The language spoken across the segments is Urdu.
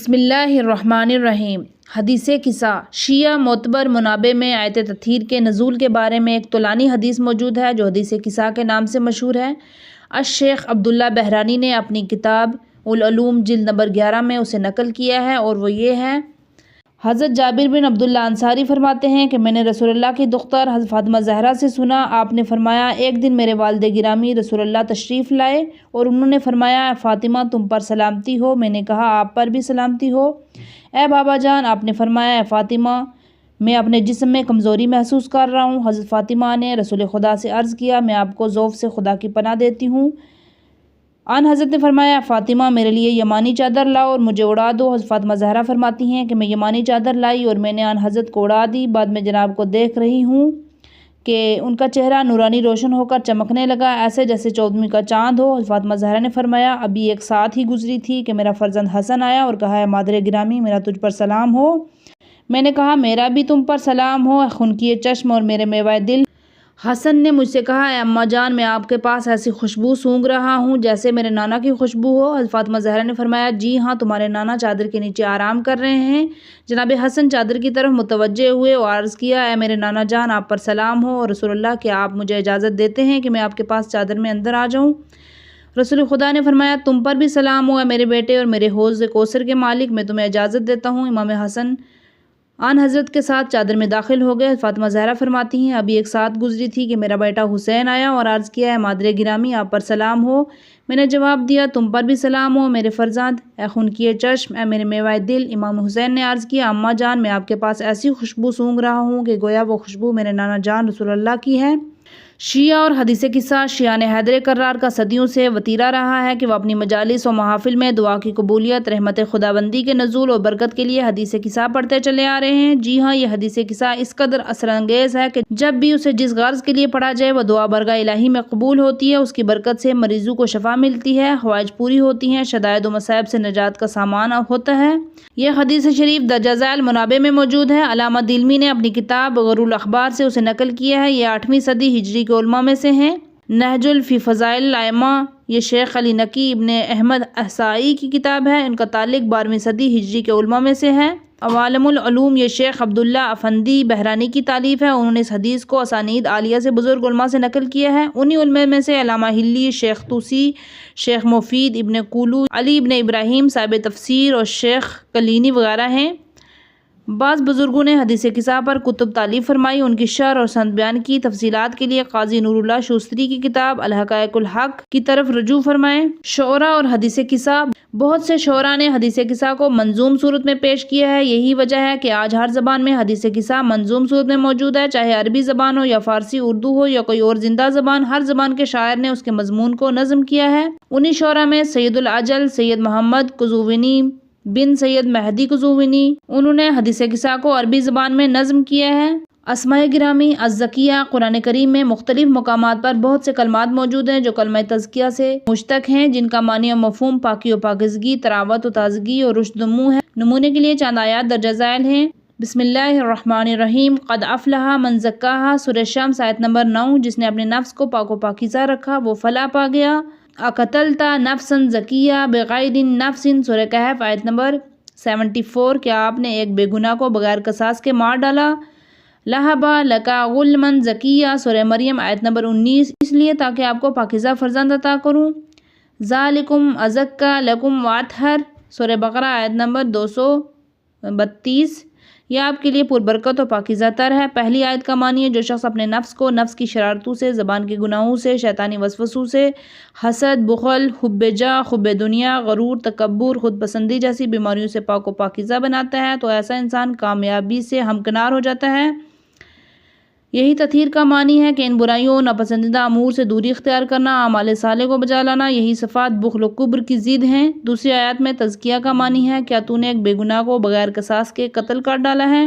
بسم اللہ الرحمن الرحیم۔ حدیث قصہ شیعہ معتبر منابع میں آیت تطہیر کے نزول کے بارے میں ایک طولانی حدیث موجود ہے جو حدیث قصہ کے نام سے مشہور ہے۔ الشیخ عبداللہ بحرانی نے اپنی کتاب العلوم جلد نمبر 11 میں اسے نقل کیا ہے اور وہ یہ ہے: حضرت جابر بن عبداللہ انصاری فرماتے ہیں کہ میں نے رسول اللہ کی دختر حضرت فاطمہ زہرا سے سنا، آپ نے فرمایا ایک دن میرے والد گرامی رسول اللہ تشریف لائے اور انہوں نے فرمایا فاطمہ تم پر سلامتی ہو۔ میں نے کہا آپ پر بھی سلامتی ہو اے بابا جان۔ آپ نے فرمایا فاطمہ میں اپنے جسم میں کمزوری محسوس کر رہا ہوں۔ حضرت فاطمہ نے رسول خدا سے عرض کیا میں آپ کو ضعف سے خدا کی پناہ دیتی ہوں۔ آن حضرت نے فرمایا فاطمہ میرے لیے یمانی چادر لاؤ اور مجھے اڑا دو۔ حضرت فاطمہ زہرا فرماتی ہیں کہ میں یمانی چادر لائی اور میں نے آن حضرت کو اڑا دی۔ بعد میں جناب کو دیکھ رہی ہوں کہ ان کا چہرہ نورانی روشن ہو کر چمکنے لگا، ایسے جیسے 14ویں کا چاند ہو۔ حضرت فاطمہ زہرا نے فرمایا ابھی ایک ساتھ ہی گزری تھی کہ میرا فرزند حسن آیا اور کہا اے مادر گرامی میرا تجھ پر سلام ہو۔ میں نے کہا میرا بھی تم پر سلام ہو، خنکی چشم اور میرے میوہ دل۔ حسن نے مجھ سے کہا اے اماں جان میں آپ کے پاس ایسی خوشبو سونگھ رہا ہوں جیسے میرے نانا کی خوشبو ہو۔ حضرت فاطمہ زہرا نے فرمایا جی ہاں تمہارے نانا چادر کے نیچے آرام کر رہے ہیں۔ جناب حسن چادر کی طرف متوجہ ہوئے اور عرض کیا اے میرے نانا جان آپ پر سلام ہو اور رسول اللہ کیا آپ مجھے اجازت دیتے ہیں کہ میں آپ کے پاس چادر میں اندر آ جاؤں؟ رسول خدا نے فرمایا تم پر بھی سلام ہو اے میرے بیٹے اور میرے حوض کوثر کے مالک، میں تمہیں اجازت دیتا ہوں۔ امام حسن آن حضرت کے ساتھ چادر میں داخل ہو گئے۔ فاطمہ زہرا فرماتی ہیں ابھی ایک ساتھ گزری تھی کہ میرا بیٹا حسین آیا اور عرض کیا اے مادر گرامی آپ پر سلام ہو۔ میں نے جواب دیا تم پر بھی سلام ہو میرے فرزند، اے خنکی چشم، اے میرے میوہ دل۔ امام حسین نے عرض کیا اماں جان میں آپ کے پاس ایسی خوشبو سونگھ رہا ہوں کہ گویا وہ خوشبو میرے نانا جان رسول اللہ کی ہے۔ شیعہ اور حدیث قصہ شیعہ نے حیدر کرار کا صدیوں سے وتیرہ رہا ہے کہ وہ اپنی مجالس و محافل میں دعا کی قبولیت، رحمت خداوندی کے نزول اور برکت کے لیے حدیث قصہ پڑھتے چلے آ رہے ہیں۔ جی ہاں یہ حدیث قصہ اس قدر اثر انگیز ہے کہ جب بھی اسے جس غرض کے لیے پڑھا جائے وہ دعا برگاہ الہی میں قبول ہوتی ہے، اس کی برکت سے مریضوں کو شفا ملتی ہے، حوائج پوری ہوتی ہیں، شدائد و مصائب سے نجات کا سامان ہوتا ہے۔ یہ حدیث شریف درجہ ذیل منابع میں موجود ہے۔ علامہ دیلمی نے اپنی کتاب غرور الاخبار سے اسے نقل کیا ہے۔ یہ 8ویں صدی ہجری کے علماء میں سے ہیں۔ نہج فی فضائل الائمہ یہ شیخ علی نقی ابن احمد احصائی کی کتاب ہے، ان کا تعلق 12ویں صدی ہجری کے علماء میں سے ہے۔ عوالم العلوم یہ شیخ عبداللہ افندی بحرانی کی تالیف ہے، انہوں نے اس حدیث کو اسانید عالیہ سے بزرگ علماء سے نقل کیا ہے۔ انہی علماء میں سے علامہ ہلی، شیخ طوسی، شیخ مفید ابن قولو، علی ابن ابراہیم صاحب تفسیر اور شیخ کلینی وغیرہ ہیں۔ بعض بزرگوں نے حدیث قصہ پر کتب تالیف فرمائی، ان کی شرح اور سند بیان کی۔ تفصیلات کے لیے قاضی نور اللہ شوستری کی کتاب الحقائق الحق کی طرف رجوع فرمائیں۔ شعرا اور حدیث قصہ بہت سے شعراء نے حدیث قصہ کو منظوم صورت میں پیش کیا ہے، یہی وجہ ہے کہ آج ہر زبان میں حدیث قصہ منظوم صورت میں موجود ہے، چاہے عربی زبان ہو یا فارسی اردو ہو یا کوئی اور زندہ زبان، ہر زبان کے شاعر نے اس کے مضمون کو نظم کیا ہے۔ انہی شعراء میں سید الاجل سید محمد قزوینی بن سید مہدی قزوینی، انہوں نے حدیث قصہ کو عربی زبان میں نظم کیا ہے۔ اسماء گرامی الزکیہ قرآن کریم میں مختلف مقامات پر بہت سے کلمات موجود ہیں جو کلمہ تزکیہ سے مشتق ہیں، جن کا معنی و مفہوم پاکی و پاکیزگی، تراوت و تازگی اور رشد و نمو ہے۔ نمونے کے لیے چند آیات درج ذیل ہیں: بسم اللہ الرحمن الرحیم، قد افلح من زکاہا، سورہ شمس آیت نمبر 9، جس نے اپنے نفس کو پاک و پاکیزہ رکھا وہ فلاح پا گیا۔ اقتلت نفسا زکیہ بغیر نفس، سورہ کہف آیت نمبر 74، کیا آپ نے ایک بے گناہ کو بغیر قصاص کے مار ڈالا؟ لہبا لکا غلما زکیہ، سورہ مریم آیت نمبر 19، اس لیے تاکہ آپ کو پاکیزہ فرزند عطا کروں۔ ذالکم ازکیٰ لکم واطہر، سورہ بقرہ آیت نمبر 232، یہ آپ کے لیے پربرکت و پاکیزہ تر ہے۔ پہلی آیت کا معنی ہے جو شخص اپنے نفس کو نفس کی شرارتوں سے، زبان کے گناہوں سے، شیطانی وسوسوں سے، حسد، بخل، حب جاہ، حب دنیا، غرور، تکبر، خود پسندی جیسی بیماریوں سے پاک و پاکیزہ بناتا ہے تو ایسا انسان کامیابی سے ہمکنار ہو جاتا ہے۔ یہی تطہیر کا معنی ہے کہ ان برائیوں، ناپسندیدہ امور سے دوری اختیار کرنا، اعمال صالح کو بجا لانا، یہی صفات بخل و کبر کی ضد ہیں۔ دوسری آیت میں تزکیہ کا معنی ہے کیا تو نے ایک بے گناہ کو بغیر قصاص کے قتل کر ڈالا ہے،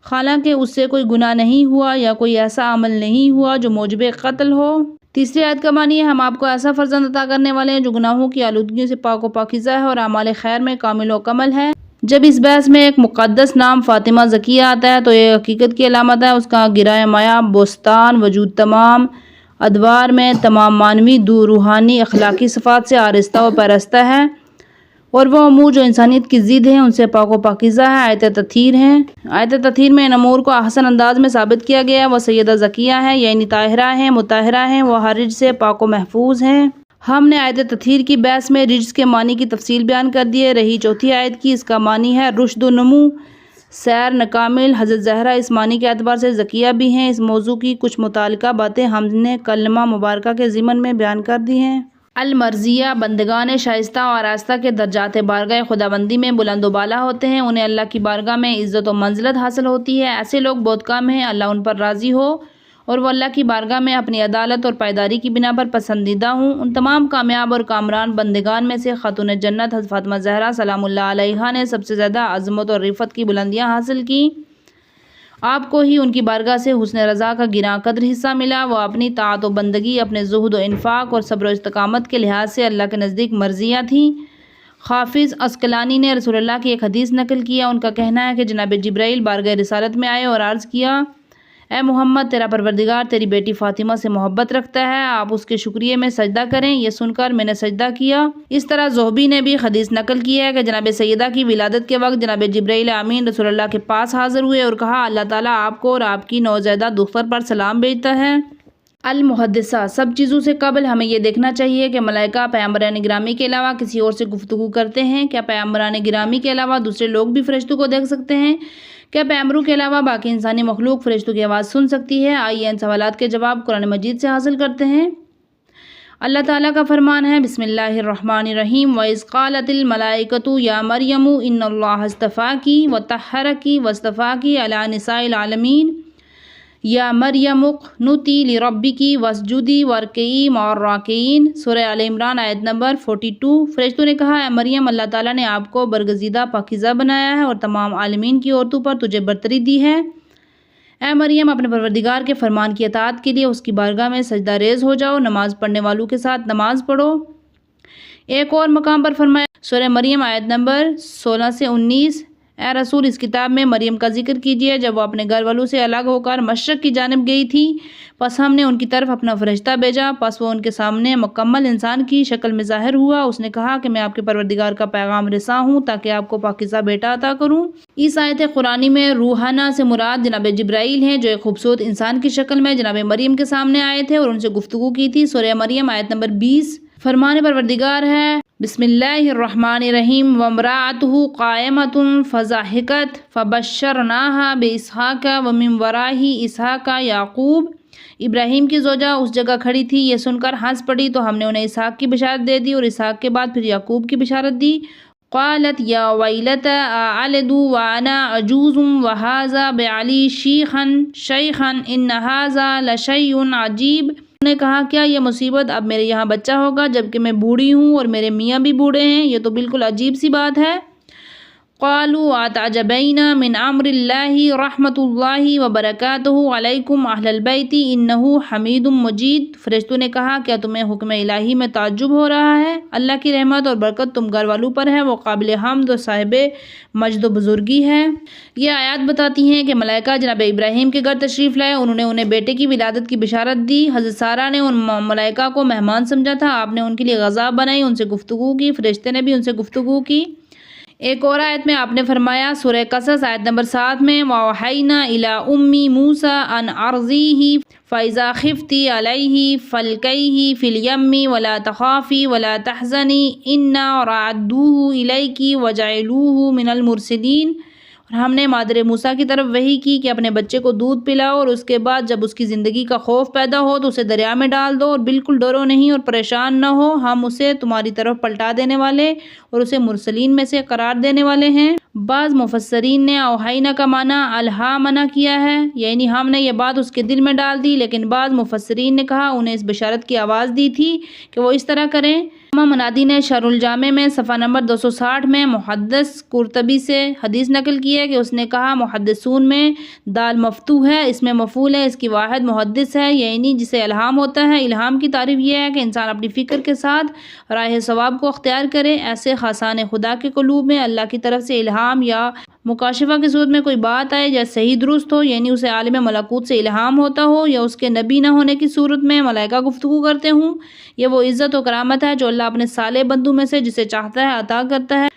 حالانکہ اس سے کوئی گناہ نہیں ہوا یا کوئی ایسا عمل نہیں ہوا جو موجب قتل ہو۔ تیسری آیت کا معنی ہے ہم آپ کو ایسا فرزند عطا کرنے والے ہیں جو گناہوں کی آلودگیوں سے پاک و پاکیزہ ہے اور اعمال خیر میں کامل و کمل ہے۔ جب اس بحث میں ایک مقدس نام فاطمہ زکیہ آتا ہے تو یہ حقیقت کی علامت ہے، اس کا گرہ مایہ بوستان وجود تمام ادوار میں تمام معنوی روحانی اخلاقی صفات سے آراستہ و پیراستہ ہے اور وہ امور جو انسانیت کی ضد ہیں ان سے پاک و پاکیزہ ہے۔ آیت تطہیر ہیں۔ آیت تطہیر میں ان امور کو احسن انداز میں ثابت کیا گیا ہے۔ وہ سیدہ زکیہ ہیں، یعنی طاہرہ ہیں، مطہرہ ہیں، وہ ہر رجس سے پاک و محفوظ ہیں۔ ہم نے آیت تطہیر کی بحث میں رجس کے معنی کی تفصیل بیان کر دی ہے۔ رہی چوتھی آیت کی، اس کا معنی ہے رشد و نمو، سیر نکامل۔ حضرت زہرا اس معنی کے اعتبار سے زکیہ بھی ہیں۔ اس موضوع کی کچھ متعلقہ باتیں ہم نے کلمہ مبارکہ کے ضمن میں بیان کر دی ہیں۔ المرضیہ، بندگان شائستہ و آراستہ کے درجات بارگاہ خداوندی میں بلند و بالا ہوتے ہیں، انہیں اللہ کی بارگاہ میں عزت و منزلت حاصل ہوتی ہے۔ ایسے لوگ بہت کم ہیں، اللہ ان پر راضی ہو اور وہ اللہ کی بارگاہ میں اپنی عدالت اور پائیداری کی بنا پر پسندیدہ ہوں۔ ان تمام کامیاب اور کامران بندگان میں سے خاتون جنت حضرت فاطمہ زہرا سلام اللہ علیہا نے سب سے زیادہ عظمت اور رفعت کی بلندیاں حاصل کیں۔ آپ کو ہی ان کی بارگاہ سے حسن رضا کا گراں قدر حصہ ملا۔ وہ اپنی طاعت و بندگی، اپنے زہد و انفاق اور صبر و استقامت کے لحاظ سے اللہ کے نزدیک مرضیہ تھیں۔ حافظ عسقلانی نے رسول اللہ کی ایک حدیث نقل کیا۔ ان کا کہنا ہے کہ جناب جبرائیل بارگاہ رسالت میں آئے اور عرض کیا، اے محمد، تیرا پروردگار تیری بیٹی فاطمہ سے محبت رکھتا ہے، آپ اس کے شکریہ میں سجدہ کریں۔ یہ سن کر میں نے سجدہ کیا۔ اس طرح زہبی نے بھی حدیث نقل کی ہے کہ جناب سیدہ کی ولادت کے وقت جناب جبرائیل امین رسول اللہ کے پاس حاضر ہوئے اور کہا، اللہ تعالیٰ آپ کو اور آپ کی نوزائیدہ دختر پر سلام بھیجتا ہے۔ المحدثہ، سب چیزوں سے قبل ہمیں یہ دیکھنا چاہیے کہ ملائکہ پیغمبران گرامی کے علاوہ کسی اور سے گفتگو کرتے ہیں۔ کیا پیغمبران گرامی کے علاوہ دوسرے لوگ بھی فرشتوں کو دیکھ سکتے ہیں؟ کیا پیغمبروں کے علاوہ باقی انسانی مخلوق فرشتوں کی آواز سن سکتی ہے؟ آئیے ان سوالات کے جواب قرآن مجید سے حاصل کرتے ہیں۔ اللہ تعالیٰ کا فرمان ہے، بسم اللہ الرحمن الرحیم، وَإِذْ قَالَتِ الْمَلَائِكَةُ يَا مَرْيَمُ إِنَّ اللَّهَ اصْطَفَاكِ وَطَهَّرَكِ وَاصْطَفَاكِ عَلَىٰ نِسَاءِ الْعَالَمِينَ یا مریم اقنتی لربکی واسجدی وارکعی مع الراکعین۔ سورہ آل عمران آیت نمبر 42۔ فرشتوں نے کہا، اے مریم، اللہ تعالیٰ نے آپ کو برگزیدہ پاکیزہ بنایا ہے اور تمام عالمین کی عورتوں پر تجھے برتری دی ہے۔ اے مریم، اپنے پروردگار کے فرمان کی اطاعت کے لیے اس کی بارگاہ میں سجدہ ریز ہو جاؤ، نماز پڑھنے والوں کے ساتھ نماز پڑھو۔ ایک اور مقام پر فرمایا، سورہ مریم آیت نمبر 16 سے 19، اے رسول، اس کتاب میں مریم کا ذکر کیجیے جب وہ اپنے گھر والوں سے الگ ہو کر مشرق کی جانب گئی تھی، پس ہم نے ان کی طرف اپنا فرشتہ بھیجا، پس وہ ان کے سامنے مکمل انسان کی شکل میں ظاہر ہوا۔ اس نے کہا کہ میں آپ کے پروردگار کا پیغام رساں ہوں تاکہ آپ کو پاکیزہ بیٹا عطا کروں۔ اس آیت قرآنی میں روحانہ سے مراد جناب جبرائیل ہیں، جو ایک خوبصورت انسان کی شکل میں جناب مریم کے سامنے آئے تھے اور ان سے گفتگو کی تھی۔ سورہ مریم آیت نمبر 20۔ فرمان پروردگار ہے، بسم اللہ الرحمن الرحیم، وامرأتہ قائمۃ فضحکت فبشرناہا باسحاق ومن ورائہ اسحاق یعقوب۔ ابراہیم کی زوجہ اس جگہ کھڑی تھی، یہ سن کر ہنس پڑی تو ہم نے انہیں اسحاق کی بشارت دے دی اور اسحاق کے بعد پھر یعقوب کی بشارت دی۔ قالت یا ویلتى أألد وأنا عجوز وهذا بعلی شیخا ان هذا لشیء عجیب۔ انہوں نے کہا، کیا یہ مصیبت، اب میرے یہاں بچہ ہوگا جبکہ میں بوڑھی ہوں اور میرے میاں بھی بوڑھے ہیں، یہ تو بالکل عجیب سی بات ہے۔ قالوا اتعجبین من امر اللہ رحمۃ اللہ وبرکاتہ علیکم اہل البیت انہ حمید مجید۔ فرشتوں نے کہا، کیا تمہیں حکم الہی میں تعجب ہو رہا ہے؟ اللہ کی رحمت اور برکت تم گھر والوں پر ہے، وہ قابل حمد اور صاحب مجد و بزرگی ہے۔ یہ آیات بتاتی ہیں کہ ملائکہ جناب ابراہیم کے گھر تشریف لائے، انہوں نے انہیں بیٹے کی ولادت کی بشارت دی۔ حضرت سارہ نے ان ملائکہ کو مہمان سمجھا تھا، آپ نے ان کے لیے غذا بنائی، ان سے گفتگو کی، فرشتے نے بھی ان سے گفتگو کی۔ ایک اور آیت میں آپ نے فرمایا، سورہ قصص آیت نمبر 7 میں، وَأَوْحَيْنَا إِلَىٰ أُمِّ مُوسَىٰ أَنْ أَرْضِعِهِ فَإِذَا خِفْتِ عَلَيْهِ فَأَلْقِيهِ فِي الْيَمِّ وَلَا تَخَافِي وَلَا تَحْزَنِي إِنَّا رَادُّوهُ إِلَيْكِ وَجَعَلُوهُ مِنَ الْمُرْسَلِينَ۔ اور ہم نے مادر موسیٰ کی طرف وحی کی کہ اپنے بچے کو دودھ پلاؤ اور اس کے بعد جب اس کی زندگی کا خوف پیدا ہو تو اسے دریا میں ڈال دو اور بالکل ڈرو نہیں اور پریشان نہ ہو، ہم اسے تمہاری طرف پلٹا دینے والے اور اسے مرسلین میں سے قرار دینے والے ہیں۔ بعض مفسرین نے اوحینا کا معنی الہامنا کیا ہے، یعنی ہم نے یہ بات اس کے دل میں ڈال دی، لیکن بعض مفسرین نے کہا انہیں اس بشارت کی آواز دی تھی کہ وہ اس طرح کریں۔ امام منادی نے شرح الجامع میں صفحہ نمبر 260 میں محدث قرطبی سے حدیث نقل کی ہے کہ اس نے کہا، محدثون میں دال مفتوح ہے، اس میں مفعول ہے، اس کی واحد محدث ہے، یعنی جسے الہام ہوتا ہے۔ الہام کی تعریف یہ ہے کہ انسان اپنی فکر کے ساتھ راہ ثواب کو اختیار کرے۔ ایسے خاصان خدا کے قلوب میں اللہ کی طرف سے الہام یا مکاشفہ کی صورت میں کوئی بات آئے یا صحیح درست ہو، یعنی اسے عالم ملکوت سے الہام ہوتا ہو، یا اس کے نبی نہ ہونے کی صورت میں ملائکہ گفتگو کرتے ہوں، یہ وہ عزت و کرامت ہے جو اللہ اپنے صالح بندوں میں سے جسے چاہتا ہے عطا کرتا ہے۔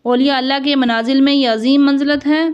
اولیاء اللہ کے منازل میں یہ عظیم منزلت ہے۔